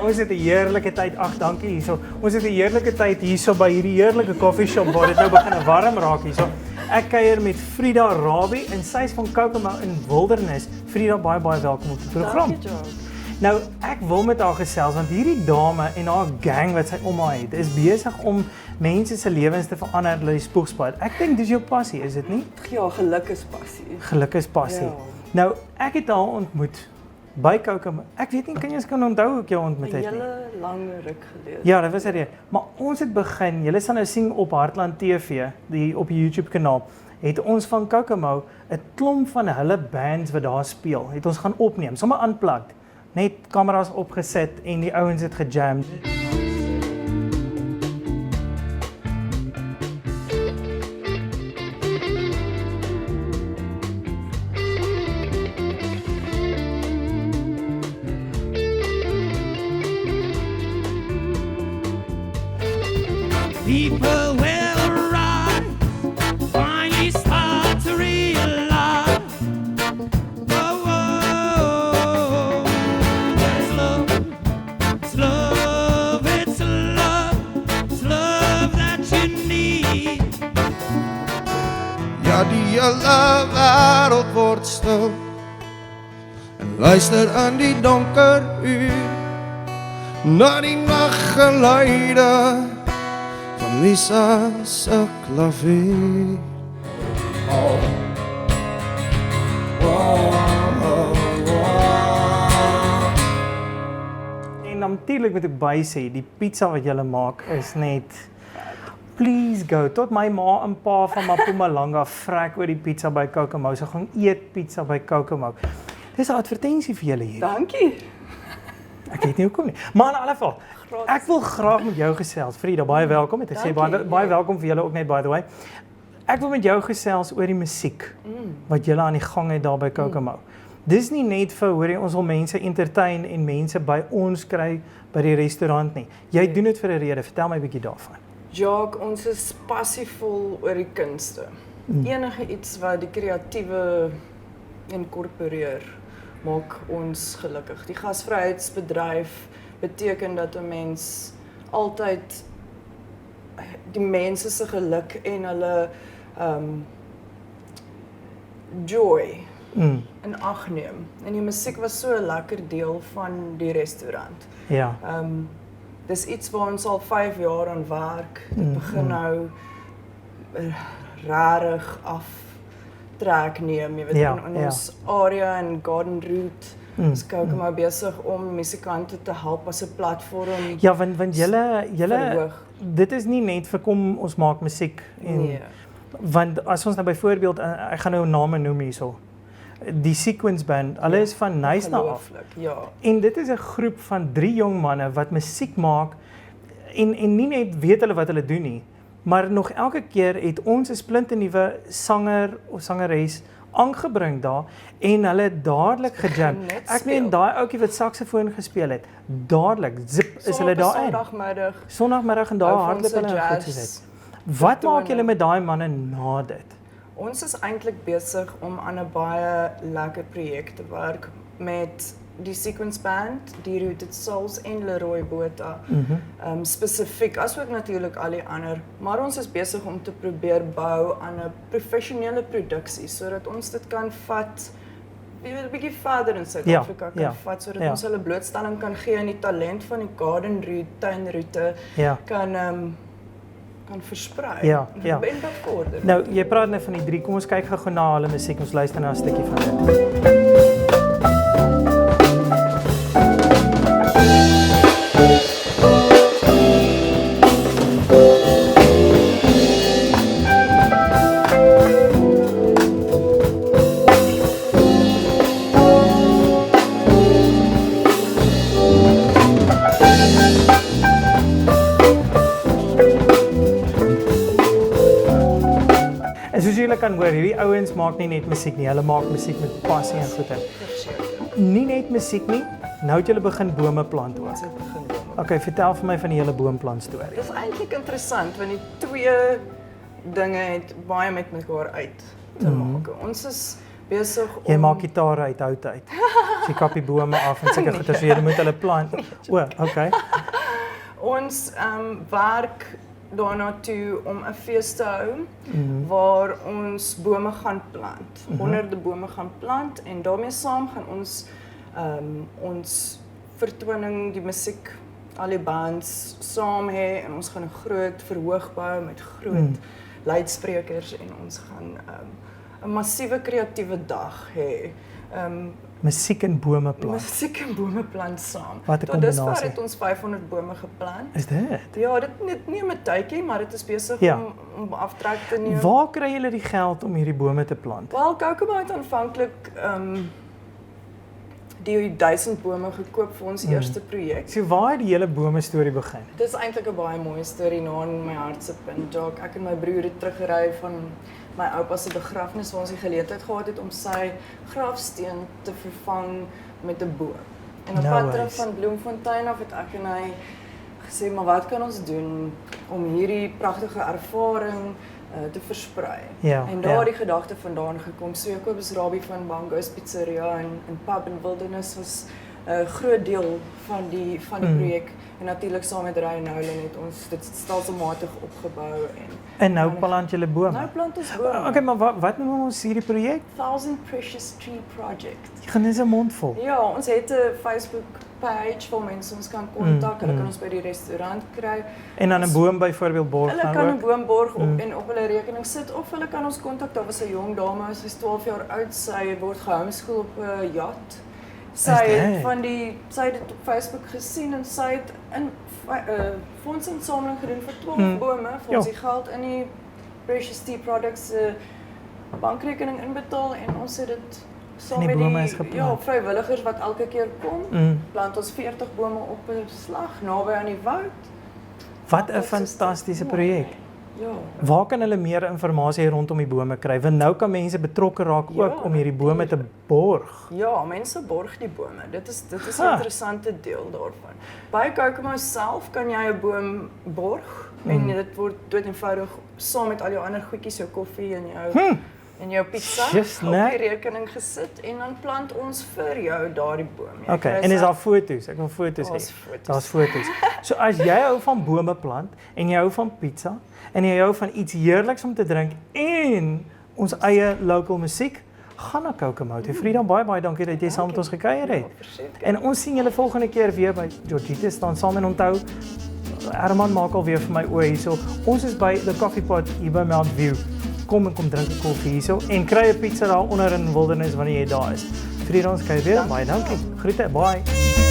ons het 'n heerlike tyd. Ag, dankie hierso. Ons het 'n heerlike tyd hierso by hierdie heerlike koffieshop waar dit nou begin warm raak hierso. Ek kuier met Frida Rabie en sy is van Kokomo in Wildernis. Frida, baie welkom op die program. Dankie, Jock. Nou, ek wil met haar gesels want hierdie dame en haar gang wat sy om haar het, is besig om mense se lewens te verander hulle spoegspad. Ek dink dis jou passie, is dit nie? Ja, geluk is passie. Geluk is passie. Ja. Nou, ek het haar ontmoet by Kokomo. Ek weet nie, kan jy kan onthou hoe ek jou ontmoet 'n het nie? hele lang ruk gelede. Ja, dit was reg. Maar ons het begin, julle sal nou sien op Hartland TV, op die YouTube kanaal, het ons van Kokomo 'n klomp van hulle bands wat daar speel, het ons gaan opneem, sommer unplugged. Net kameras opgesit en die ouens het gejamd. People will arrive, finally start to realize, oh, oh, it's love, it's love, it's love, it's love that you need. Ja, die hele wêreld word stil en luister aan die donker uur na die naggeluide van Lisa se klavier. En natuurlik moet ek by sê, die pizza wat julle maak is net please go. Tot my ma en pa van Mpumalanga vrek oor die pizza by Kokomo. So gaan eet pizza by Kokomo. Dis 'n advertensie vir julle hier. Dankie. Ek weet nie hoekom nie. Maar in alle geval, ek wil graag met jou gesels. Frida, baie welkom. Het ek sê baie welkom vir julle ook net by the way. Ek wil met jou gesels oor die musiek wat julle aan die gang het daar by Kokomo. Dis nie net vir hoorie ons wil mense entertain en mense by ons kry by die restaurant nie. Jy doen dit vir 'n rede. Vertel my 'n bietjie daarvan. Jock, ons is passievol oor die kunste. Enige iets wat die kreatiewe inkorporeer, maak ons gelukkig. Die gasvryheidsbedryf beteken dat 'n mens altyd die mense se geluk en hulle joy in ag neem. En die musiek was so 'n lekker deel van die restaurant. Ja. Dis iets waar ons al 5 jaar aan werk. Dit begin nou rarig aftrek neem. Jy weet, in ons area in Garden Route is Kokomo besig om musikante te help as 'n platform. Ja, want julle verhoog. dit is nie net vir kom ons maak musiek en Nee. want as ons nou byvoorbeeld ek gaan nou name noem hierso. Die Sequence Band, hulle is van Nyasa af. Ongelooflik, ja. En dit is 'n groep van 3 jong manne wat musiek maak en nie net weet hulle wat hulle doen nie, maar nog elke keer het ons 'n splinternuwe sanger of sangeres aangebring daar en hulle het dadelik gejam. net Ek meen daai ouetjie wat saksofoon gespeel het, dadelik zip is hulle daar in. Sondagmiddag en daar Hou van hardloop se hulle en goed jazz soos dit. Wat maak vertoning. julle met daai manne na dit? Ons is eintlik besig om aan 'n baie lekker projek te werk met die Sequence Band, die Rooted Souls en Leroy Botha. Spesifiek, asook natuurlik al die ander, maar ons is besig om te probeer bou aan 'n professionele produksie sodat ons dit kan vat 'n bietjie verder in Suid-Afrika kan vat sodat ons hulle blootstelling kan gee aan die talent van die Garden Route tuinroete kan versprei Ja. en bevorder. Nou, jy praat net van die 3. Kom ons kyk gou na hulle musiek. Ons luister na 'n stukkie van dit. En soos julle kan hoor, hierdie ouens maak nie net musiek nie, hulle maak musiek met passie en goeie. Nie net musiek nie, nou het julle begin bome plant ook. Okay, vertel vir my van die hele boomplant storie. Dit is eintlik interessant want die twee dinge het baie met mekaar uit te maak. Ons is besig om Jy maak gitare uit hout uit. So jy kap die bome af en sulke goeie, so jy moet hulle plant. O, okay. ons werk daarna toe om 'n fees te hou waar ons bome gaan plant. Honderde bome gaan plant en daarmee saam gaan ons ons vertoning, die musiek, al die bands saam hê en ons gaan 'n groot verhoog bou met groot luidsprekers en ons gaan 'n massiewe kreatiewe dag hê. Musiek en bome plant. Musiek en bome plant saam. Wat 'n Tot dusver kombinasie. het ons 500 bome geplant. Is dit? Ja, dit neem 'n tydjie, maar dit is besig Ja. om aftrek te neem. Waar kry julle die geld om hierdie bome te plant? Wel, Kokomo het aanvanklik die 1000 bome gekoop vir ons eerste projek. So waar het die hele bome storie begin? Dit is eintlik 'n baie mooi storie na in my hart se punt. Dalk ek en my broer het teruggery van my oupa se begrafnis waar ons die geleentheid gehad het om sy grafsteen te vervang met 'n boom. En op Nou pad terug eens. van Bloemfontein af het ek en hy gesê, maar wat kan ons doen om hierdie pragtige ervaring te versprei. Ja, En daar ja. die gedagte vandaan gekom. So Jacobus Rabie van Bango's Pizzeria en Pub in Wildernis was 'n groot deel van die projek. En natuurlik saam met Ryan Nolan het ons dit stelselmatig opgebou En nou plant julle bome. nou plant ons bome. Okay, maar wat noem ons hierdie projek? 1000 Precious Tree Project. Jy gaan net 'n mond vol. Ja, ons het 'n Facebook page waar mense ons kan kontak. Hulle kan ons by die restaurant kry. En dan 'n boom byvoorbeeld borg Hulle dan kan 'n ook. boom borg en op hulle rekening sit of hulle kan ons kontak. Daar was 'n jong dame, sy is 12 jaar oud, sy word gehomeschool op 'n yacht. Sy het dit op Facebook gesien en sy het 'n fondsinsameling gedoen vir 12 bome, vir ons die geld in die Precious Tea Products bankrekening inbetaal en ons het dit saam En die met bome is geplant. vrywilligers wat elke keer kom, plant ons 40 bome op 'n slag naby aan die woud. Wat 'n fantastiese projek. Ja. Waar kan hulle meer inligting rondom die bome kry? Want nou kan mense betrokke raak ook om hierdie bome te borg. Ja, mense borg die bome. Dit is 'n interessante deel daarvan. By Kokomo self kan jy 'n boom borg en dit word dood eenvoudig saam met al jou ander goedjies, jou koffie en jou pizza Just op net. die rekening gesit en dan plant ons vir jou daardie boom. Jy Okay, kry en is self- daar foto's? Ek wil foto's Daar's hê. foto's. Daar's foto's. So as jy hou van bome plant en jy hou van pizza en jy hou van iets heerliks om te drink en ons eie local musiek, gaan na Kokomo. Frida, baie dankie dat jy saam met ons gekuier het. Verseker. En ons sien julle volgende keer weer by Georgita staan saam en onthou Herman maak alweer vir my oë hierso. Ons is by The Coffee Pot hier by Mount View. Kom drink 'n koffie hierso en kry 'n pizza daar onder in Wildernis wanneer jy daar is. Frida, ons kyk weer. Baie dankie. Groete. Bye.